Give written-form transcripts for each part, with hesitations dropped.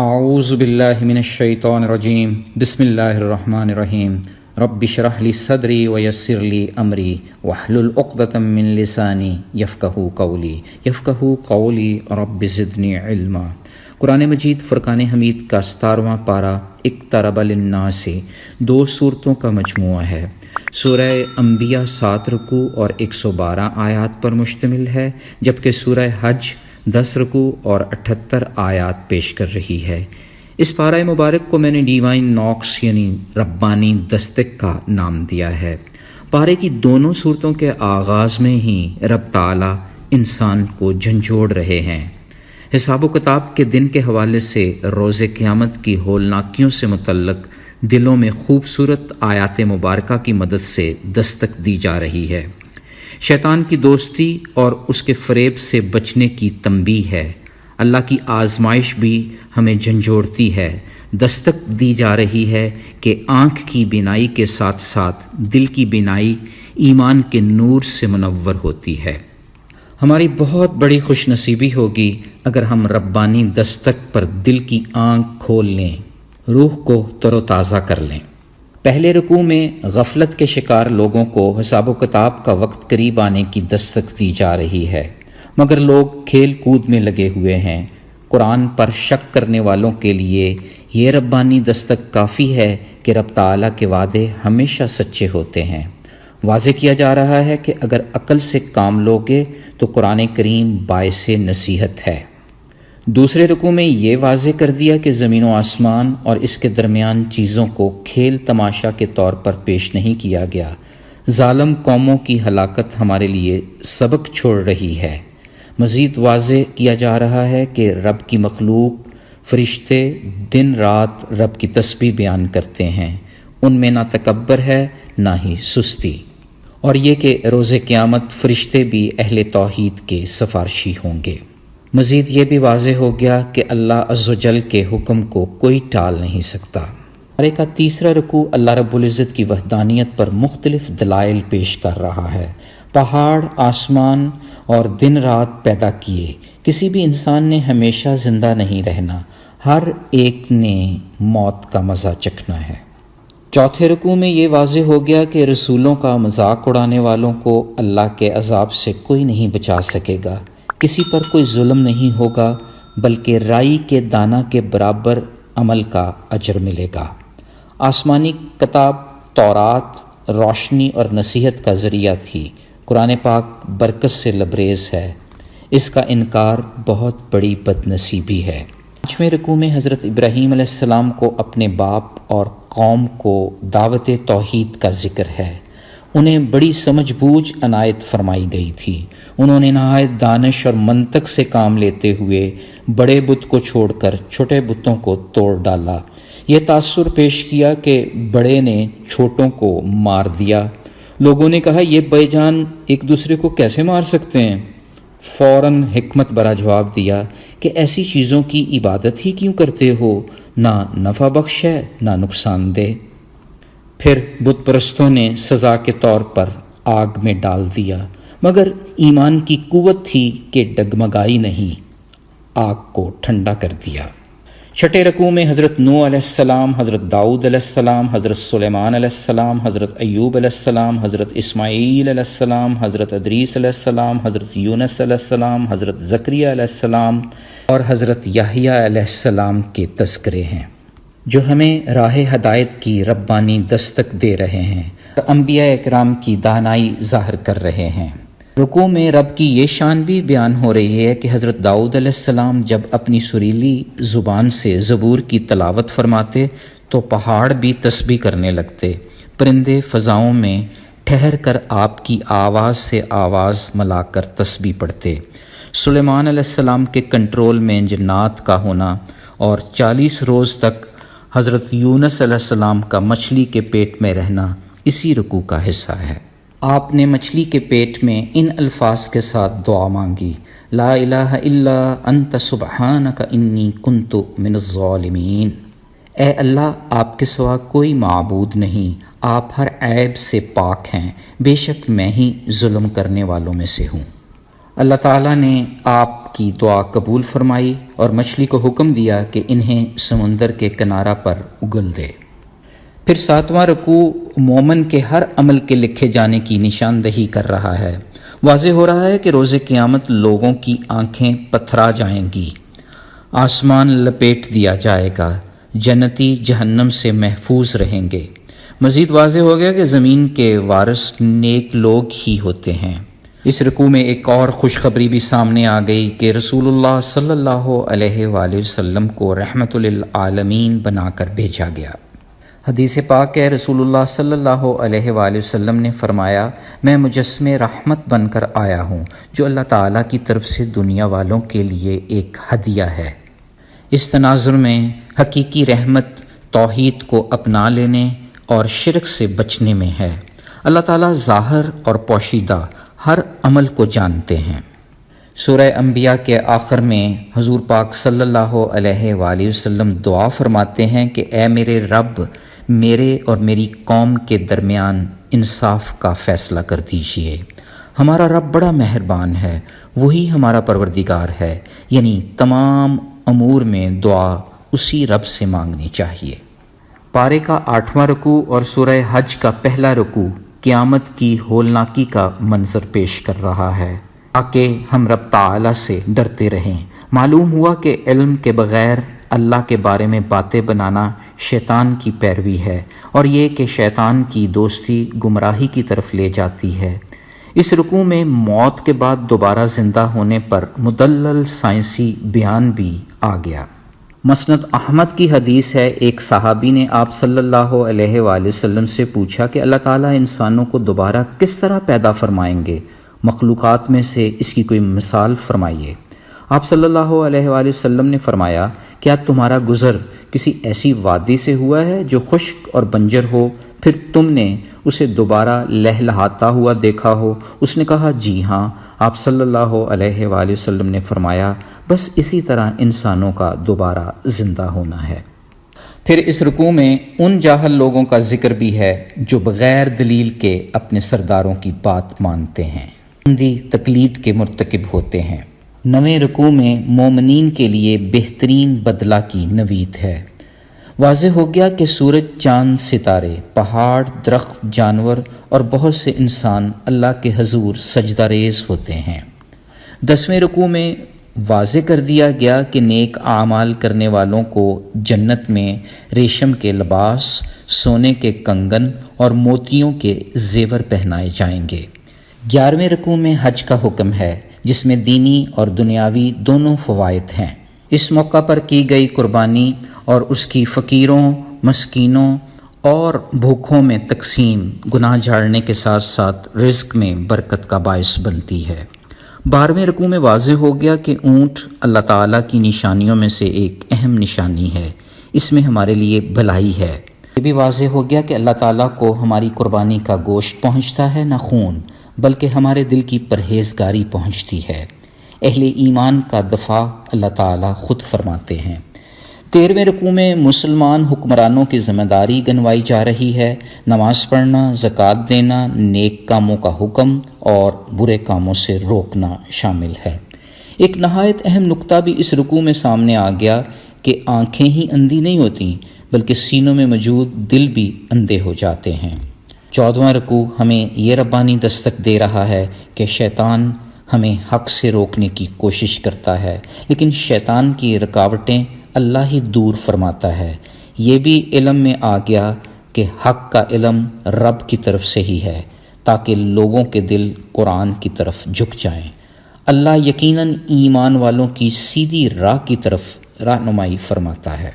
اعوذ باللہ من الشیطان الرجیم بسم اللہ الرحمن الرحیم رب اشرح لی صدری ویسر لی امری واحلل عقدۃ من لسانی یفقہوا قولی رب زدنی علما۔ قرآن مجید فرقان حمید کا 17واں پارہ اقترب للناس 2 صورتوں کا مجموعہ ہے۔ سورہ انبیاء 7 رکوع اور 112 آیات پر مشتمل ہے، جبکہ سورہ حج 10 رکوع اور 78 آیات پیش کر رہی ہے۔ اس پارہ مبارک کو میں نے ڈیوائن ناکس یعنی ربانی دستک کا نام دیا ہے۔ پارے کی دونوں صورتوں کے آغاز میں ہی رب تعالیٰ انسان کو جھنجھوڑ رہے ہیں۔ حساب و کتاب کے دن کے حوالے سے روز قیامت کی ہولناکیوں سے متعلق دلوں میں خوبصورت آیات مبارکہ کی مدد سے دستک دی جا رہی ہے۔ شیطان کی دوستی اور اس کے فریب سے بچنے کی تنبیہ ہے۔ اللہ کی آزمائش بھی ہمیں جھنجھوڑتی ہے۔ دستک دی جا رہی ہے کہ آنکھ کی بینائی کے ساتھ ساتھ دل کی بینائی ایمان کے نور سے منور ہوتی ہے۔ ہماری بہت بڑی خوش نصیبی ہوگی اگر ہم ربانی دستک پر دل کی آنکھ کھول لیں، روح کو تر و تازہ کر لیں۔ پہلے رکوع میں غفلت کے شکار لوگوں کو حساب و کتاب کا وقت قریب آنے کی دستک دی جا رہی ہے، مگر لوگ کھیل کود میں لگے ہوئے ہیں۔ قرآن پر شک کرنے والوں کے لیے یہ ربانی دستک کافی ہے کہ رب تعالیٰ کے وعدے ہمیشہ سچے ہوتے ہیں۔ واضح کیا جا رہا ہے کہ اگر عقل سے کام لوگے تو قرآن کریم باعث نصیحت ہے۔ دوسرے رکوع میں یہ واضح کر دیا کہ زمین و آسمان اور اس کے درمیان چیزوں کو کھیل تماشا کے طور پر پیش نہیں کیا گیا۔ ظالم قوموں کی ہلاکت ہمارے لیے سبق چھوڑ رہی ہے۔ مزید واضح کیا جا رہا ہے کہ رب کی مخلوق فرشتے دن رات رب کی تسبیح بیان کرتے ہیں، ان میں نہ تکبر ہے نہ ہی سستی، اور یہ کہ روز قیامت فرشتے بھی اہل توحید کے سفارشی ہوں گے۔ مزید یہ بھی واضح ہو گیا کہ اللہ عز و جل کے حکم کو کوئی ٹال نہیں سکتا۔ پارے کا تیسرا رکوع اللہ رب العزت کی وحدانیت پر مختلف دلائل پیش کر رہا ہے۔ پہاڑ، آسمان اور دن رات پیدا کیے، کسی بھی انسان نے ہمیشہ زندہ نہیں رہنا، ہر ایک نے موت کا مزہ چکھنا ہے۔ چوتھے رکوع میں یہ واضح ہو گیا کہ رسولوں کا مذاق اڑانے والوں کو اللہ کے عذاب سے کوئی نہیں بچا سکے گا، کسی پر کوئی ظلم نہیں ہوگا، بلکہ رائی کے دانہ کے برابر عمل کا اجر ملے گا۔ آسمانی کتاب تورات روشنی اور نصیحت کا ذریعہ تھی، قرآن پاک برکت سے لبریز ہے، اس کا انکار بہت بڑی بد نصیبی ہے۔ 5ویں رکوع میں حضرت ابراہیم علیہ السلام کو اپنے باپ اور قوم کو دعوت توحید کا ذکر ہے۔ انہیں بڑی سمجھ بوجھ عنایت فرمائی گئی تھی۔ انہوں نے نہایت دانش اور منطق سے کام لیتے ہوئے بڑے بت کو چھوڑ کر چھوٹے بتوں کو توڑ ڈالا۔ یہ تاثر پیش کیا کہ بڑے نے چھوٹوں کو مار دیا۔ لوگوں نے کہا یہ بے جان ایک دوسرے کو کیسے مار سکتے ہیں؟ فوراً حکمت برا جواب دیا کہ ایسی چیزوں کی عبادت ہی کیوں کرتے ہو، نہ نفع بخش ہے نہ نقصان دہ۔ پھر بت پرستوں نے سزا کے طور پر آگ میں ڈال دیا، مگر ایمان کی قوت تھی کہ ڈگمگائی نہیں، آگ کو ٹھنڈا کر دیا۔ 6 رکوع میں حضرت نوح علیہ السلام، حضرت داؤد علیہ السلام، حضرت سلیمان علیہ السلام، حضرت ایوب علیہ السلام، حضرت اسماعیل علیہ السلام، حضرت ادریس علیہ السلام، حضرت یونس علیہ السلام، حضرت زکریہ علیہ السلام اور حضرت یحییٰ علیہ السلام کے تذکرے ہیں، جو ہمیں راہ ہدایت کی ربانی دستک دے رہے ہیں، انبیاء اکرام کی دانائی ظاہر کر رہے ہیں۔ رکوع میں رب کی یہ شان بھی بیان ہو رہی ہے کہ حضرت داؤد علیہ السلام جب اپنی سریلی زبان سے زبور کی تلاوت فرماتے تو پہاڑ بھی تسبیح کرنے لگتے، پرندے فضاؤں میں ٹھہر کر آپ کی آواز سے آواز ملا کر تسبیح پڑھتے۔ سلیمان علیہ السلام کے کنٹرول میں جنات کا ہونا اور 40 روز تک حضرت یونس علیہ السلام کا مچھلی کے پیٹ میں رہنا اسی رکوع کا حصہ ہے۔ آپ نے مچھلی کے پیٹ میں ان الفاظ کے ساتھ دعا مانگی، لا الہ الا انت سبحانک انی کنت من الظالمین۔ اے اللہ، آپ کے سوا کوئی معبود نہیں، آپ ہر عیب سے پاک ہیں، بے شک میں ہی ظلم کرنے والوں میں سے ہوں۔ اللہ تعالیٰ نے آپ آپ کی دعا قبول فرمائی اور مچھلی کو حکم دیا کہ انہیں سمندر کے کنارہ پر اگل دے۔ پھر 7واں رکوع مومن کے ہر عمل کے لکھے جانے کی نشاندہی کر رہا ہے۔ واضح ہو رہا ہے کہ روز قیامت لوگوں کی آنکھیں پتھرا جائیں گی، آسمان لپیٹ دیا جائے گا، جنتی جہنم سے محفوظ رہیں گے۔ مزید واضح ہو گیا کہ زمین کے وارث نیک لوگ ہی ہوتے ہیں۔ اس رکوع میں ایک اور خوشخبری بھی سامنے آ گئی کہ رسول اللہ صلی اللہ علیہ وآلہ وسلم کو رحمت للعالمین بنا کر بھیجا گیا۔ حدیث پاک ہے، رسول اللہ صلی اللہ علیہ وآلہ وسلم نے فرمایا، میں مجسم رحمت بن کر آیا ہوں جو اللہ تعالیٰ کی طرف سے دنیا والوں کے لیے ایک ہدیہ ہے۔ اس تناظر میں حقیقی رحمت توحید کو اپنا لینے اور شرک سے بچنے میں ہے۔ اللہ تعالیٰ ظاہر اور پوشیدہ ہر عمل کو جانتے ہیں۔ سورہ انبیاء کے آخر میں حضور پاک صلی اللہ علیہ وآلہ وسلم دعا فرماتے ہیں کہ اے میرے رب، میرے اور میری قوم کے درمیان انصاف کا فیصلہ کر دیجیے۔ ہمارا رب بڑا مہربان ہے، وہی ہمارا پروردگار ہے، یعنی تمام امور میں دعا اسی رب سے مانگنی چاہیے۔ پارے کا 8واں رکوع اور سورہ حج کا پہلا رکوع قیامت کی ہولناکی کا منظر پیش کر رہا ہے تاکہ ہم رب تعالیٰ سے ڈرتے رہیں۔ معلوم ہوا کہ علم کے بغیر اللہ کے بارے میں باتیں بنانا شیطان کی پیروی ہے، اور یہ کہ شیطان کی دوستی گمراہی کی طرف لے جاتی ہے۔ اس رکوع میں موت کے بعد دوبارہ زندہ ہونے پر مدلل سائنسی بیان بھی آ گیا۔ مسند احمد کی حدیث ہے، ایک صحابی نے آپ صلی اللہ علیہ وآلہ وسلم سے پوچھا کہ اللہ تعالیٰ انسانوں کو دوبارہ کس طرح پیدا فرمائیں گے؟ مخلوقات میں سے اس کی کوئی مثال فرمائیے۔ آپ صلی اللہ علیہ وآلہ وسلم نے فرمایا، کیا تمہارا گزر کسی ایسی وادی سے ہوا ہے جو خشک اور بنجر ہو، پھر تم نے اسے دوبارہ لہلہاتا ہوا دیکھا ہو؟ اس نے کہا جی ہاں۔ آپ صلی اللہ علیہ وآلہ وسلم نے فرمایا، بس اسی طرح انسانوں کا دوبارہ زندہ ہونا ہے۔ پھر اس رکوع میں ان جاہل لوگوں کا ذکر بھی ہے جو بغیر دلیل کے اپنے سرداروں کی بات مانتے ہیں، اندھی تقلید کے مرتکب ہوتے ہیں۔ 9ویں رکوع میں مومنین کے لیے بہترین بدلہ کی نوید ہے۔ واضح ہو گیا کہ سورج، چاند، ستارے، پہاڑ، درخت، جانور اور بہت سے انسان اللہ کے حضور سجدہ ریز ہوتے ہیں۔ 10ویں رکوع میں واضح کر دیا گیا کہ نیک اعمال کرنے والوں کو جنت میں ریشم کے لباس، سونے کے کنگن اور موتیوں کے زیور پہنائے جائیں گے۔ 11ویں رکوع میں حج کا حکم ہے، جس میں دینی اور دنیاوی دونوں فوائد ہیں۔ اس موقع پر کی گئی قربانی اور اس کی فقیروں، مسکینوں اور بھوکھوں میں تقسیم گناہ جھاڑنے کے ساتھ ساتھ رزق میں برکت کا باعث بنتی ہے۔ 12ویں رکوع میں واضح ہو گیا کہ اونٹ اللہ تعالیٰ کی نشانیوں میں سے ایک اہم نشانی ہے، اس میں ہمارے لیے بھلائی ہے۔ یہ بھی واضح ہو گیا کہ اللہ تعالیٰ کو ہماری قربانی کا گوشت پہنچتا ہے نہ خون، بلکہ ہمارے دل کی پرہیزگاری پہنچتی ہے۔ اہل ایمان کا دفاع اللہ تعالیٰ خود فرماتے ہیں۔ 13ویں رکوع میں مسلمان حکمرانوں کی ذمہ داری گنوائی جا رہی ہے۔ نماز پڑھنا، زکوٰۃ دینا، نیک کاموں کا حکم اور برے کاموں سے روکنا شامل ہے۔ ایک نہایت اہم نقطہ بھی اس رکوع میں سامنے آ گیا کہ آنکھیں ہی اندھی نہیں ہوتیں، بلکہ سینوں میں موجود دل بھی اندھے ہو جاتے ہیں۔ 14واں رکوع ہمیں یہ ربانی دستک دے رہا ہے کہ شیطان ہمیں حق سے روکنے کی کوشش کرتا ہے، لیکن شیطان کی رکاوٹیں اللہ ہی دور فرماتا ہے۔ یہ بھی علم میں آ گیا کہ حق کا علم رب کی طرف سے ہی ہے، تاکہ لوگوں کے دل قرآن کی طرف جھک جائیں۔ اللہ یقیناً ایمان والوں کی سیدھی راہ کی طرف رہنمائی فرماتا ہے۔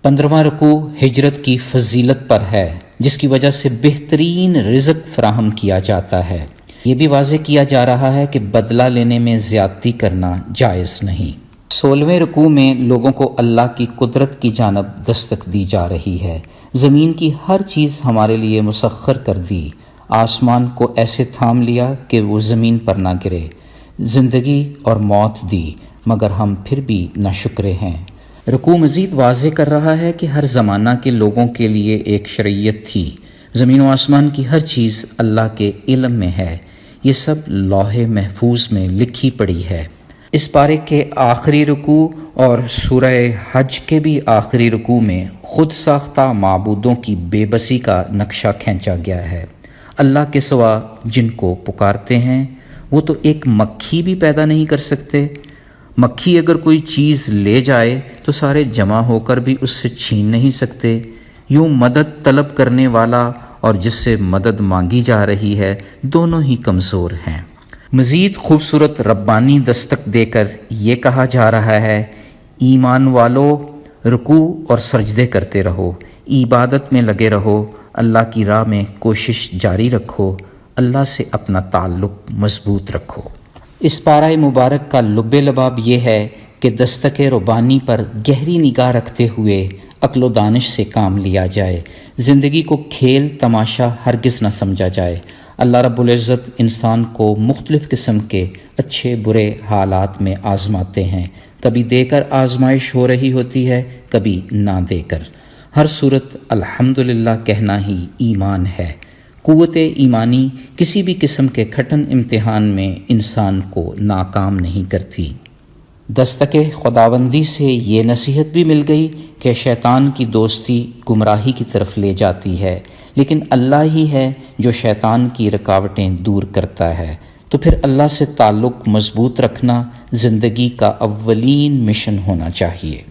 15واں رکوع ہجرت کی فضیلت پر ہے، جس کی وجہ سے بہترین رزق فراہم کیا جاتا ہے۔ یہ بھی واضح کیا جا رہا ہے کہ بدلہ لینے میں زیادتی کرنا جائز نہیں۔ 16ویں رکوع میں لوگوں کو اللہ کی قدرت کی جانب دستک دی جا رہی ہے۔ زمین کی ہر چیز ہمارے لیے مسخر کر دی، آسمان کو ایسے تھام لیا کہ وہ زمین پر نہ گرے، زندگی اور موت دی، مگر ہم پھر بھی ناشکرے ہیں۔ رکوع مزید واضح کر رہا ہے کہ ہر زمانہ کے لوگوں کے لیے ایک شریعت تھی۔ زمین و آسمان کی ہر چیز اللہ کے علم میں ہے، یہ سب لوح محفوظ میں لکھی پڑی ہے۔ اس پارے کے آخری رکوع اور سورہ حج کے بھی آخری رکوع میں خود ساختہ معبودوں کی بے بسی کا نقشہ کھینچا گیا ہے۔ اللہ کے سوا جن کو پکارتے ہیں وہ تو ایک مکھی بھی پیدا نہیں کر سکتے۔ مکھی اگر کوئی چیز لے جائے تو سارے جمع ہو کر بھی اس سے چھین نہیں سکتے۔ یوں مدد طلب کرنے والا اور جس سے مدد مانگی جا رہی ہے دونوں ہی کمزور ہیں۔ مزید خوبصورت ربانی دستک دے کر یہ کہا جا رہا ہے، ایمان والو رکوع اور سجدے کرتے رہو، عبادت میں لگے رہو، اللہ کی راہ میں کوشش جاری رکھو، اللہ سے اپنا تعلق مضبوط رکھو۔ اس پارہ مبارک کا لب لباب یہ ہے کہ دستک ربانی پر گہری نگاہ رکھتے ہوئے عقل و دانش سے کام لیا جائے، زندگی کو کھیل تماشا ہرگز نہ سمجھا جائے۔ اللہ رب العزت انسان کو مختلف قسم کے اچھے برے حالات میں آزماتے ہیں، کبھی دے کر آزمائش ہو رہی ہوتی ہے، کبھی نہ دے کر۔ ہر صورت الحمدللہ کہنا ہی ایمان ہے۔ قوت ایمانی کسی بھی قسم کے کھٹن امتحان میں انسان کو ناکام نہیں کرتی۔ دستک خداوندی سے یہ نصیحت بھی مل گئی کہ شیطان کی دوستی گمراہی کی طرف لے جاتی ہے، لیکن اللہ ہی ہے جو شیطان کی رکاوٹیں دور کرتا ہے۔ تو پھر اللہ سے تعلق مضبوط رکھنا زندگی کا اولین مشن ہونا چاہیے۔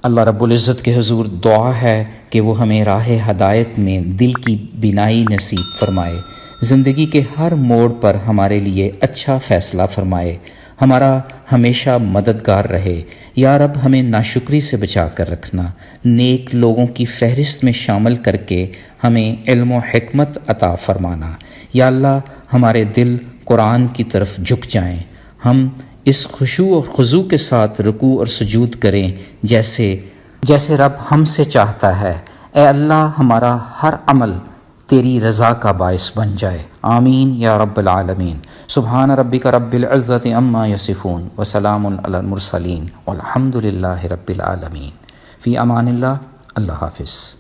اللہ رب العزت کے حضور دعا ہے کہ وہ ہمیں راہ ہدایت میں دل کی بینائی نصیب فرمائے، زندگی کے ہر موڑ پر ہمارے لیے اچھا فیصلہ فرمائے، ہمارا ہمیشہ مددگار رہے۔ یا رب ہمیں ناشکری سے بچا کر رکھنا، نیک لوگوں کی فہرست میں شامل کر کے ہمیں علم و حکمت عطا فرمانا۔ یا اللہ ہمارے دل قرآن کی طرف جھک جائیں، ہم اس خشوع و خضوع کے ساتھ رکوع اور سجود کریں جیسے رب ہم سے چاہتا ہے۔ اے اللہ ہمارا ہر عمل تیری رضا کا باعث بن جائے، آمین یا رب العالمین۔ سبحان ربک رب العزت عما یصفون وسلام علی المرسلین والحمد للہ رب العالمین۔ فی امان اللہ، اللہ حافظ۔